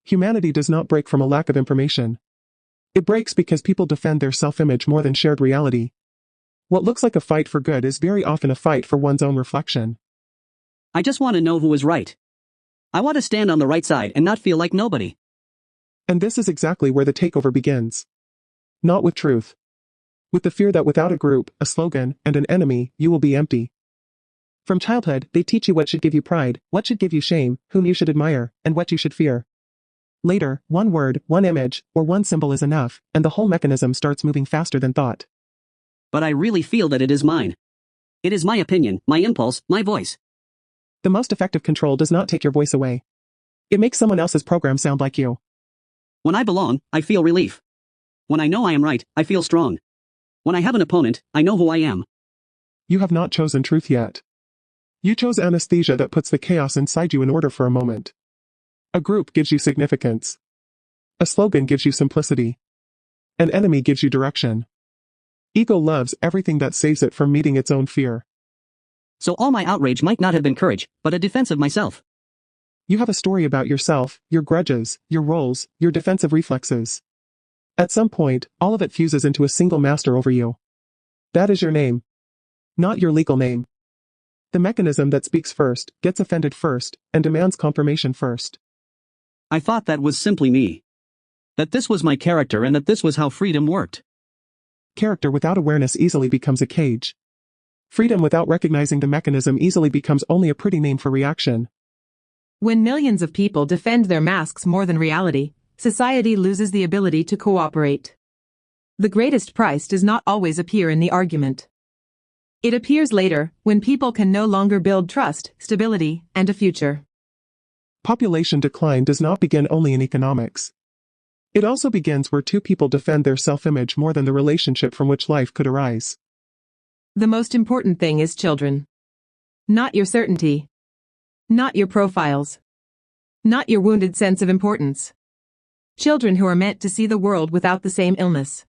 Humanity does not break from a lack of information. It breaks because people defend their self-image more than shared reality. What looks like a fight for good is very often a fight for one's own reflection. I just want to know who is right. I want to stand on the right side and not feel like nobody. And this is exactly where the takeover begins. Not with truth. With the fear that without a group, a slogan, and an enemy, you will be empty. From childhood, they teach you what should give you pride, what should give you shame, whom you should admire, and what you should fear. Later, one word, one image, or one symbol is enough, and the whole mechanism starts moving faster than thought. But I really feel that it is mine. It is my opinion, my impulse, my voice. The most effective control does not take your voice away. It makes someone else's program sound like you. When I belong, I feel relief. When I know I am right, I feel strong. When I have an opponent, I know who I am. You have not chosen truth yet. You chose anesthesia that puts the chaos inside you in order for a moment. A group gives you significance. A slogan gives you simplicity. An enemy gives you direction. Ego loves everything that saves it from meeting its own fear. So all my outrage might not have been courage, but a defense of myself. You have a story about yourself, your grudges, your roles, your defensive reflexes. At some point, all of it fuses into a single master over you. That is your name. Not your legal name. The mechanism that speaks first, gets offended first, and demands confirmation first. I thought that was simply me. That this was my character and that this was how freedom worked. Character without awareness easily becomes a cage. Freedom without recognizing the mechanism easily becomes only a pretty name for reaction. When millions of people defend their masks more than reality, society loses the ability to cooperate. The greatest price does not always appear in the argument. It appears later, when people can no longer build trust, stability, and a future. Population decline does not begin only in economics. It also begins where two people defend their self-image more than the relationship from which life could arise. The most important thing is children. Not your certainty. Not your profiles. Not your wounded sense of importance. Children who are meant to see the world without the same illness.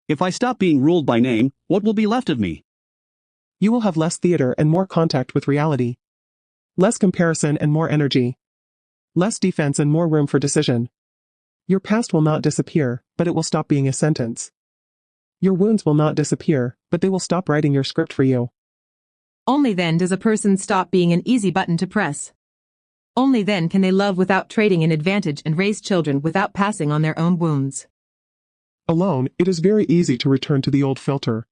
If I stop being ruled by name, what will be left of me? You will have less theater and more contact with reality. Less comparison and more energy. Less defense and more room for decision. Your past will not disappear, but it will stop being a sentence. Your wounds will not disappear, but they will stop writing your script for you. Only then does a person stop being an easy button to press. Only then can they love without trading an advantage and raise children without passing on their own wounds. Alone, it is very easy to return to the old filter.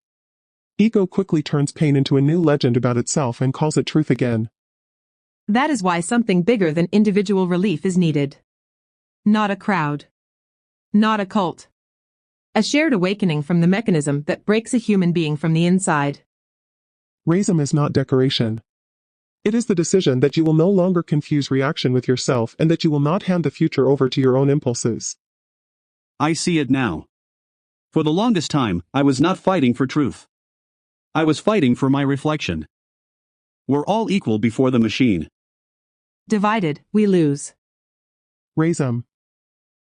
Ego quickly turns pain into a new legend about itself and calls it truth again. That is why something bigger than individual relief is needed. Not a crowd. Not a cult. A shared awakening from the mechanism that breaks a human being from the inside. RAZEM is not decoration. It is the decision that you will no longer confuse reaction with yourself and that you will not hand the future over to your own impulses. I see it now. For the longest time, I was not fighting for truth. I was fighting for my reflection. We're all equal before the machine. Divided, we lose. RAZEM.